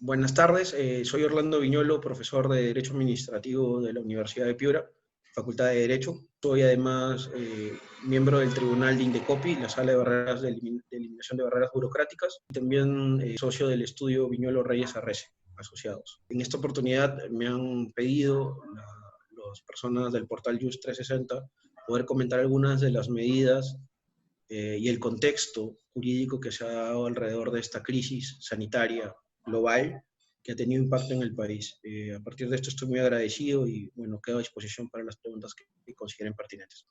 Buenas tardes, soy Orlando Viñolo, profesor de Derecho Administrativo de la Universidad de Piura, Facultad de Derecho. Soy además miembro del Tribunal de Indecopi, la Sala de Barreras de Eliminación de Barreras Burocráticas, y también socio del estudio Viñolo Reyes Arrece, asociados. En esta oportunidad me han pedido las personas del portal JUS 360 poder comentar algunas de las medidas y el contexto jurídico que se ha dado alrededor de esta crisis sanitaria global que ha tenido impacto en el país. A partir de esto estoy muy agradecido y bueno, quedo a disposición para las preguntas que consideren pertinentes.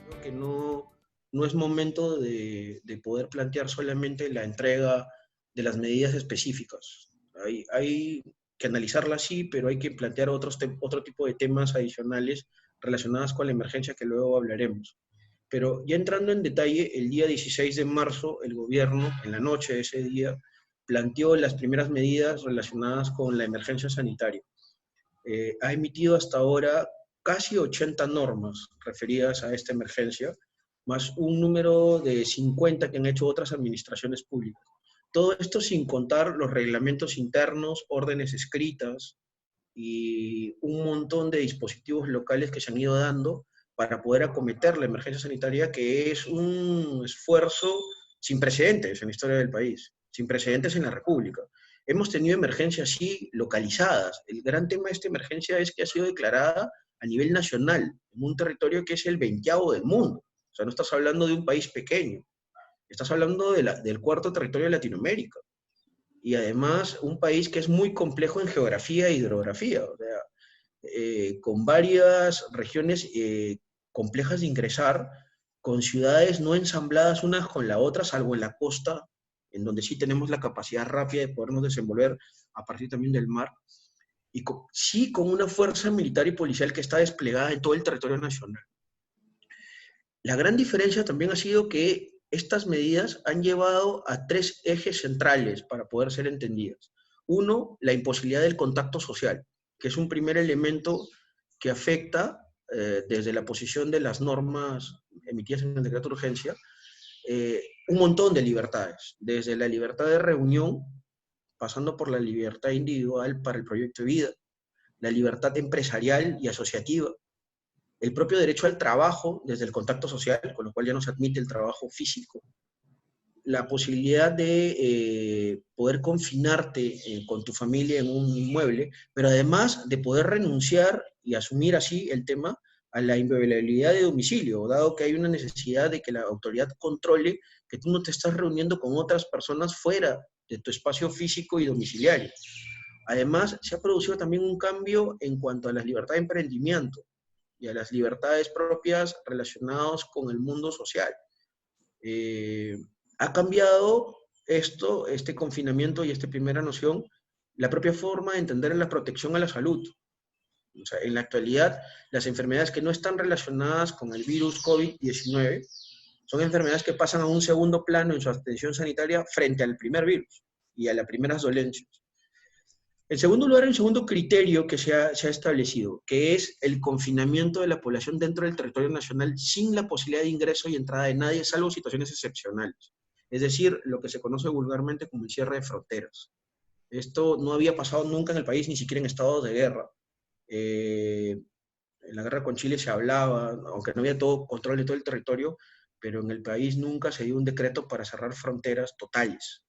Creo que no es momento de poder plantear solamente la entrega de las medidas específicas. Hay que analizarlas sí, pero hay que plantear otro tipo de temas adicionales relacionados con la emergencia que luego hablaremos. Pero ya entrando en detalle, el día 16 de marzo, el gobierno, en la noche de ese día, planteó las primeras medidas relacionadas con la emergencia sanitaria. Ha emitido hasta ahora casi 80 normas referidas a esta emergencia, más un número de 50 que han hecho otras administraciones públicas. Todo esto sin contar los reglamentos internos, órdenes escritas y un montón de dispositivos locales que se han ido dando para poder acometer la emergencia sanitaria, que es un esfuerzo sin precedentes en la historia del país, sin precedentes en la República. Hemos tenido emergencias, sí, localizadas. El gran tema de esta emergencia es que ha sido declarada a nivel nacional, en un territorio que es el 20º del mundo. O sea, no estás hablando de un país pequeño, estás hablando del cuarto territorio de Latinoamérica. Y además un país que es muy complejo en geografía e hidrografía, o sea, con varias regiones complejas de ingresar, con ciudades no ensambladas unas con la otra, salvo en la costa, en donde sí tenemos la capacidad rápida de podernos desenvolver a partir también del mar, y sí con una fuerza militar y policial que está desplegada en todo el territorio nacional. La gran diferencia también ha sido que estas medidas han llevado a 3 ejes centrales para poder ser entendidas. Uno, la imposibilidad del contacto social, que es un primer elemento que afecta desde la posición de las normas emitidas en el decreto de urgencia, un montón de libertades, desde la libertad de reunión, pasando por la libertad individual para el proyecto de vida, la libertad empresarial y asociativa, el propio derecho al trabajo desde el contacto social, con lo cual ya no se admite el trabajo físico, la posibilidad de poder confinarte con tu familia en un inmueble, pero además de poder renunciar y asumir así el tema a la inviolabilidad de domicilio, dado que hay una necesidad de que la autoridad controle que tú no te estás reuniendo con otras personas fuera de tu espacio físico y domiciliario. Además, se ha producido también un cambio en cuanto a la libertad de emprendimiento y a las libertades propias relacionadas con el mundo social. Ha cambiado este confinamiento y esta primera noción, la propia forma de entender la protección a la salud. O sea, en la actualidad, las enfermedades que no están relacionadas con el virus COVID-19 son enfermedades que pasan a un segundo plano en su atención sanitaria frente al primer virus y a las primeras dolencias. En segundo lugar, el segundo criterio que se ha establecido, que es el confinamiento de la población dentro del territorio nacional sin la posibilidad de ingreso y entrada de nadie, salvo situaciones excepcionales. Es decir, lo que se conoce vulgarmente como el cierre de fronteras. Esto no había pasado nunca en el país, ni siquiera en estados de guerra. En la guerra con Chile se hablaba, aunque no había todo control de todo el territorio, pero en el país nunca se dio un decreto para cerrar fronteras totales.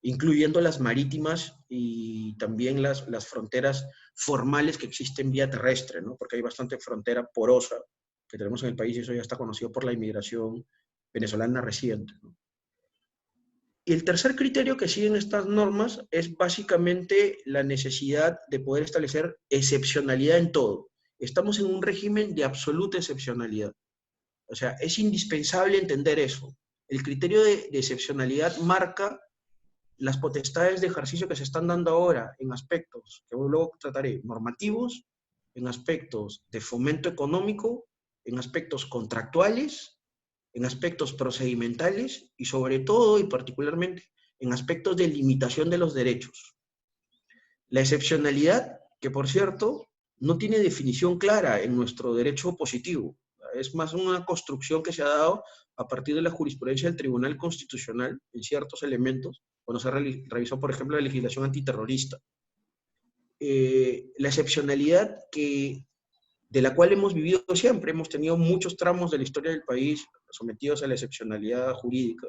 Incluyendo las marítimas y también las fronteras formales que existen vía terrestre, ¿no? Porque hay bastante frontera porosa que tenemos en el país y eso ya está conocido por la inmigración venezolana reciente, ¿no? Y el tercer criterio que siguen estas normas es básicamente la necesidad de poder establecer excepcionalidad en todo. Estamos en un régimen de absoluta excepcionalidad. O sea, es indispensable entender eso. El criterio de excepcionalidad marca las potestades de ejercicio que se están dando ahora en aspectos que luego trataré, normativos, en aspectos de fomento económico, en aspectos contractuales, en aspectos procedimentales y sobre todo y particularmente en aspectos de limitación de los derechos. La excepcionalidad, que por cierto, no tiene definición clara en nuestro derecho positivo, es más una construcción que se ha dado a partir de la jurisprudencia del Tribunal Constitucional en ciertos elementos, cuando se revisó, por ejemplo, la legislación antiterrorista. La excepcionalidad de la cual hemos vivido siempre, hemos tenido muchos tramos de la historia del país sometidos a la excepcionalidad jurídica,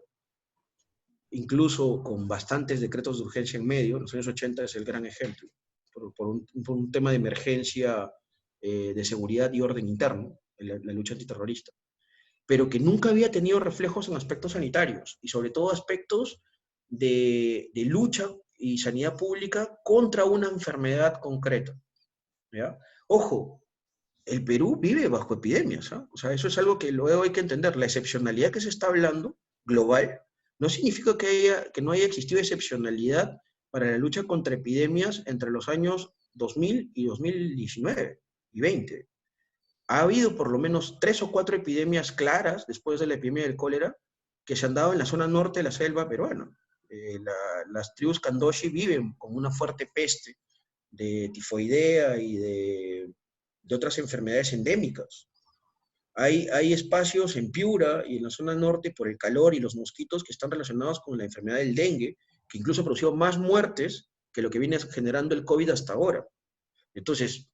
incluso con bastantes decretos de urgencia en medio. En los años 80 es el gran ejemplo, por un tema de emergencia de seguridad y orden interno, la lucha antiterrorista, pero que nunca había tenido reflejos en aspectos sanitarios, y sobre todo aspectos de lucha y sanidad pública contra una enfermedad concreta, ¿ya? Ojo, el Perú vive bajo epidemias, ¿eh? O sea, eso es algo que luego hay que entender. La excepcionalidad que se está hablando, global, no significa que no haya existido excepcionalidad para la lucha contra epidemias entre los años 2000 y 2019 y 20. Ha habido por lo menos 3 o 4 epidemias claras después de la epidemia del cólera que se han dado en la zona norte de la selva peruana. Las tribus Kandoshi viven con una fuerte peste de tifoidea y de otras enfermedades endémicas. Hay espacios en Piura y en la zona norte por el calor y los mosquitos que están relacionados con la enfermedad del dengue, que incluso produjo más muertes que lo que viene generando el COVID hasta ahora. Entonces,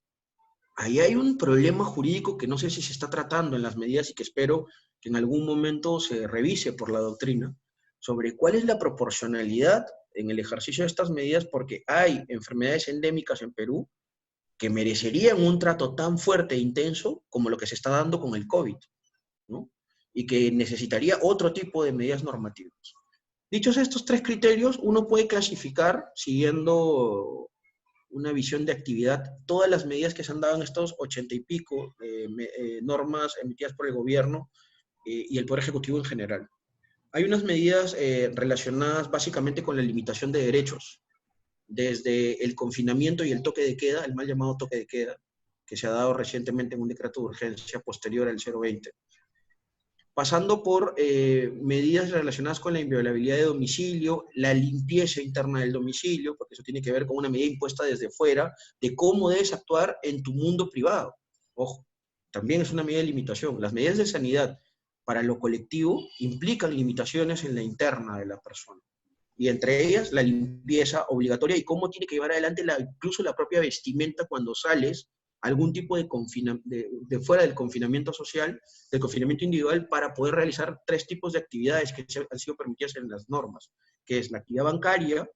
ahí hay un problema jurídico que no sé si se está tratando en las medidas y que espero que en algún momento se revise por la doctrina, sobre cuál es la proporcionalidad en el ejercicio de estas medidas, porque hay enfermedades endémicas en Perú que merecerían un trato tan fuerte e intenso como lo que se está dando con el COVID, ¿no? Y que necesitaría otro tipo de medidas normativas. Dichos estos 3 criterios, uno puede clasificar, siguiendo una visión de actividad, todas las medidas que se han dado en estos 80 y pico normas emitidas por el gobierno y el Poder Ejecutivo en general. Hay unas medidas relacionadas básicamente con la limitación de derechos, desde el confinamiento y el toque de queda, el mal llamado toque de queda, que se ha dado recientemente en un decreto de urgencia posterior al 020, pasando por medidas relacionadas con la inviolabilidad de domicilio, la limpieza interna del domicilio, porque eso tiene que ver con una medida impuesta desde fuera, de cómo debes actuar en tu mundo privado. Ojo, también es una medida de limitación. Las medidas de sanidad para lo colectivo implican limitaciones en la interna de la persona, y entre ellas la limpieza obligatoria y cómo tiene que llevar adelante incluso la propia vestimenta cuando sales algún tipo de fuera del confinamiento social, del confinamiento individual, para poder realizar 3 tipos de actividades que han sido permitidas en las normas, que es la actividad bancaria,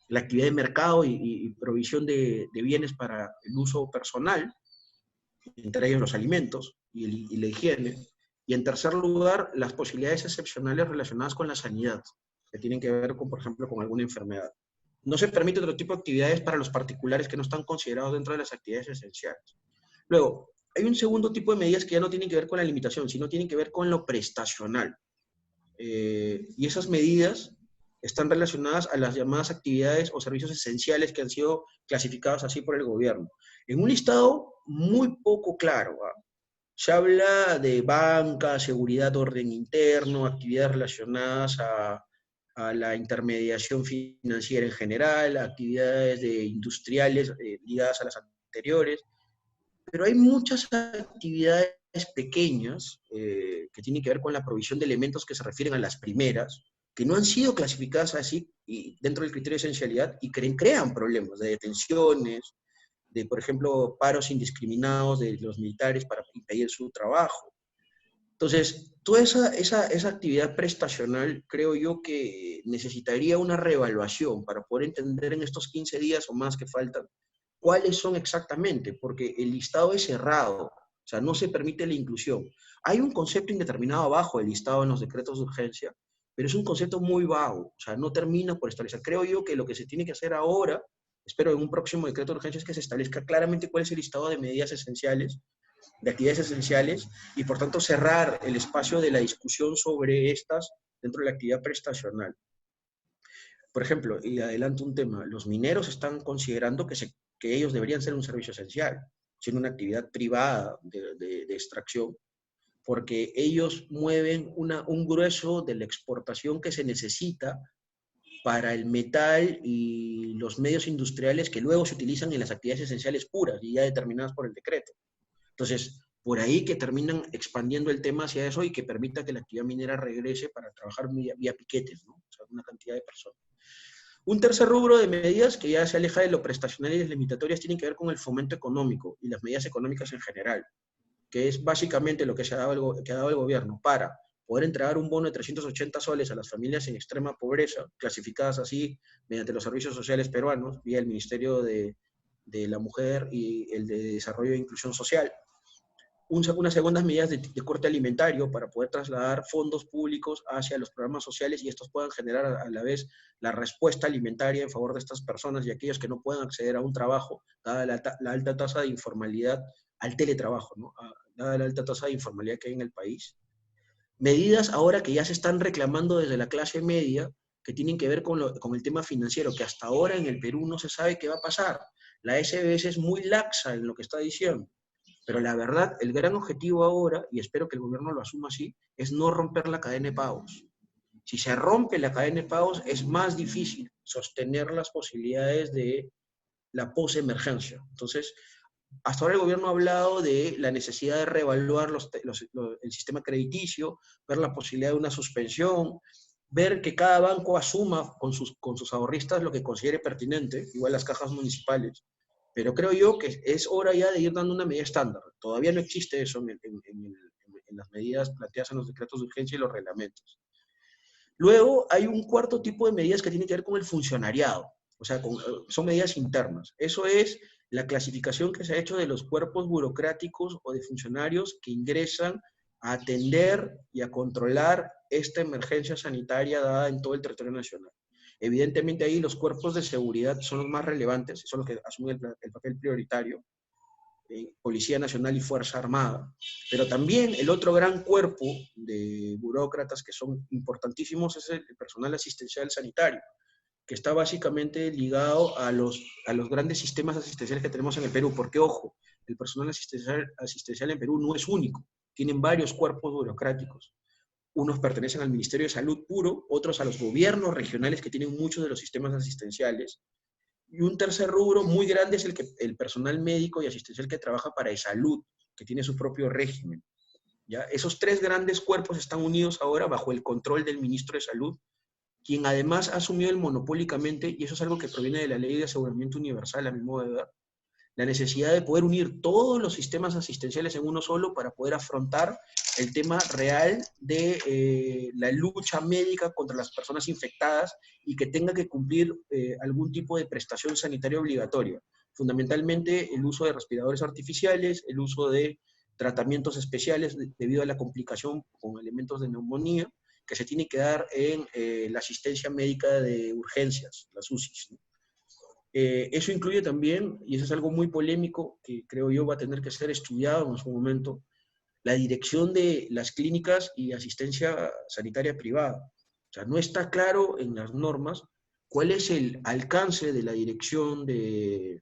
la actividad de mercado y provisión de bienes para el uso personal, entre ellos los alimentos y la higiene, y en tercer lugar, las posibilidades excepcionales relacionadas con la sanidad, que tienen que ver con, por ejemplo, con alguna enfermedad. No se permite otro tipo de actividades para los particulares que no están considerados dentro de las actividades esenciales. Luego, hay un segundo tipo de medidas que ya no tienen que ver con la limitación, sino tienen que ver con lo prestacional. Y esas medidas están relacionadas a las llamadas actividades o servicios esenciales que han sido clasificados así por el gobierno. En un listado muy poco claro, ¿eh? Se habla de banca, seguridad, orden interno, actividades relacionadas a la intermediación financiera en general, actividades industriales ligadas a las anteriores, pero hay muchas actividades pequeñas que tienen que ver con la provisión de elementos que se refieren a las primeras, que no han sido clasificadas así y dentro del criterio de esencialidad y crean problemas de detenciones, de, por ejemplo, paros indiscriminados de los militares para impedir su trabajo. Entonces, toda esa actividad prestacional creo yo que necesitaría una reevaluación para poder entender en estos 15 días o más que faltan cuáles son exactamente, porque el listado es cerrado, o sea, no se permite la inclusión. Hay un concepto indeterminado abajo del listado en los decretos de urgencia, pero es un concepto muy vago, o sea, no termina por establecer. Creo yo que lo que se tiene que hacer ahora, espero en un próximo decreto de urgencia, es que se establezca claramente cuál es el listado de medidas esenciales, de actividades esenciales, y por tanto cerrar el espacio de la discusión sobre estas dentro de la actividad prestacional. Por ejemplo, y adelanto un tema, los mineros están considerando que ellos deberían ser un servicio esencial, siendo una actividad privada de extracción, porque ellos mueven un grueso de la exportación que se necesita para el metal y los medios industriales que luego se utilizan en las actividades esenciales puras y ya determinadas por el decreto. Entonces, por ahí que terminan expandiendo el tema hacia eso y que permita que la actividad minera regrese para trabajar vía piquetes, ¿no? O sea, una cantidad de personas. Un tercer rubro de medidas que ya se aleja de lo prestacional y las limitatorias tienen que ver con el fomento económico y las medidas económicas en general, que es básicamente lo que que ha dado el gobierno para poder entregar un bono de 380 soles a las familias en extrema pobreza, clasificadas así mediante los servicios sociales peruanos, vía el Ministerio de la Mujer y el de Desarrollo e Inclusión Social. Unas segundas medidas de corte alimentario para poder trasladar fondos públicos hacia los programas sociales y estos puedan generar a la vez la respuesta alimentaria en favor de estas personas y aquellos que no puedan acceder a un trabajo, dada la alta tasa de informalidad, al teletrabajo, ¿no? Dada la alta tasa de informalidad que hay en el país. Medidas ahora que ya se están reclamando desde la clase media, que tienen que ver con el tema financiero, que hasta ahora en el Perú no se sabe qué va a pasar. La SBS es muy laxa en lo que está diciendo. Pero la verdad, el gran objetivo ahora, y espero que el gobierno lo asuma así, es no romper la cadena de pagos. Si se rompe la cadena de pagos, es más difícil sostener las posibilidades de la posemergencia. Entonces, hasta ahora el gobierno ha hablado de la necesidad de reevaluar el sistema crediticio, ver la posibilidad de una suspensión, ver que cada banco asuma con sus ahorristas lo que considere pertinente, igual las cajas municipales. Pero creo yo que es hora ya de ir dando una medida estándar. Todavía no existe eso en las medidas planteadas en los decretos de urgencia y los reglamentos. Luego hay un cuarto tipo de medidas que tiene que ver con el funcionariado. O sea, son medidas internas. Eso es la clasificación que se ha hecho de los cuerpos burocráticos o de funcionarios que ingresan a atender y a controlar esta emergencia sanitaria dada en todo el territorio nacional. Evidentemente ahí los cuerpos de seguridad son los más relevantes, son los que asumen el papel prioritario, Policía Nacional y Fuerza Armada, pero también el otro gran cuerpo de burócratas que son importantísimos es el personal asistencial sanitario, que está básicamente ligado a los grandes sistemas asistenciales que tenemos en el Perú, porque ojo, el personal asistencial en Perú no es único, tienen varios cuerpos burocráticos. Unos pertenecen al Ministerio de Salud puro, otros a los gobiernos regionales que tienen muchos de los sistemas asistenciales, y un tercer rubro muy grande es el personal médico y asistencial que trabaja para salud, que tiene su propio régimen. ¿Ya? Esos tres grandes cuerpos están unidos ahora bajo el control del ministro de Salud, quien además ha asumido el monopólicamente, y eso es algo que proviene de la Ley de Aseguramiento Universal, a mi modo de ver, la necesidad de poder unir todos los sistemas asistenciales en uno solo para poder afrontar el tema real de la lucha médica contra las personas infectadas y que tenga que cumplir algún tipo de prestación sanitaria obligatoria. Fundamentalmente el uso de respiradores artificiales, el uso de tratamientos especiales debido a la complicación con elementos de neumonía que se tiene que dar en la asistencia médica de urgencias, las UCIs, ¿no? Eso incluye también, y eso es algo muy polémico, que creo yo va a tener que ser estudiado en su momento, la dirección de las clínicas y asistencia sanitaria privada. O sea, no está claro en las normas cuál es el alcance de la dirección que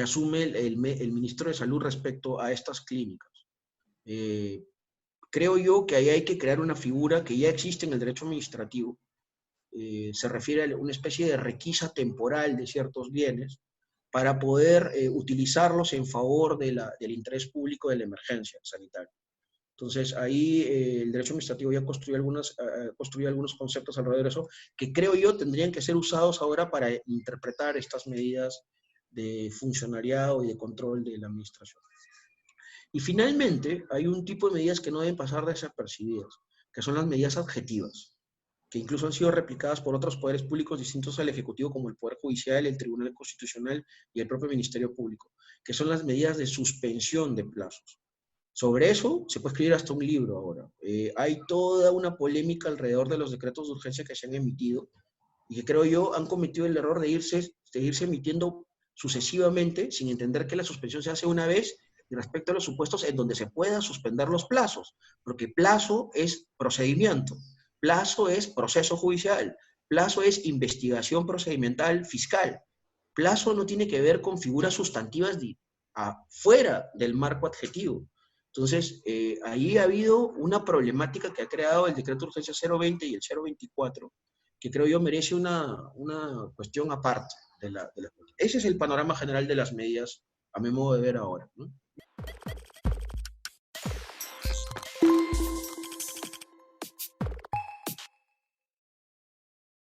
asume el ministro de Salud respecto a estas clínicas. Eh, Creo yo que ahí hay que crear una figura que ya existe en el derecho administrativo, se refiere a una especie de requisa temporal de ciertos bienes para poder utilizarlos en favor del interés público de la emergencia sanitaria. Entonces, ahí el derecho administrativo ya construyó algunos conceptos alrededor de eso que creo yo tendrían que ser usados ahora para interpretar estas medidas de funcionariado y de control de la administración. Y finalmente, hay un tipo de medidas que no deben pasar desapercibidas, que son las medidas adjetivas, que incluso han sido replicadas por otros poderes públicos distintos al Ejecutivo, como el Poder Judicial, el Tribunal Constitucional y el propio Ministerio Público, que son las medidas de suspensión de plazos. Sobre eso se puede escribir hasta un libro ahora. Hay toda una polémica alrededor de los decretos de urgencia que se han emitido y que creo yo han cometido el error de irse emitiendo sucesivamente sin entender que la suspensión se hace una vez y respecto a los supuestos en donde se pueda suspender los plazos, porque plazo es procedimiento, plazo es proceso judicial, plazo es investigación procedimental fiscal, plazo no tiene que ver con figuras sustantivas afuera del marco adjetivo. Entonces, ahí ha habido una problemática que ha creado el decreto de urgencia 020 y el 024, que creo yo merece una cuestión aparte de la. Ese es el panorama general de las medidas, a mi modo de ver ahora, ¿no?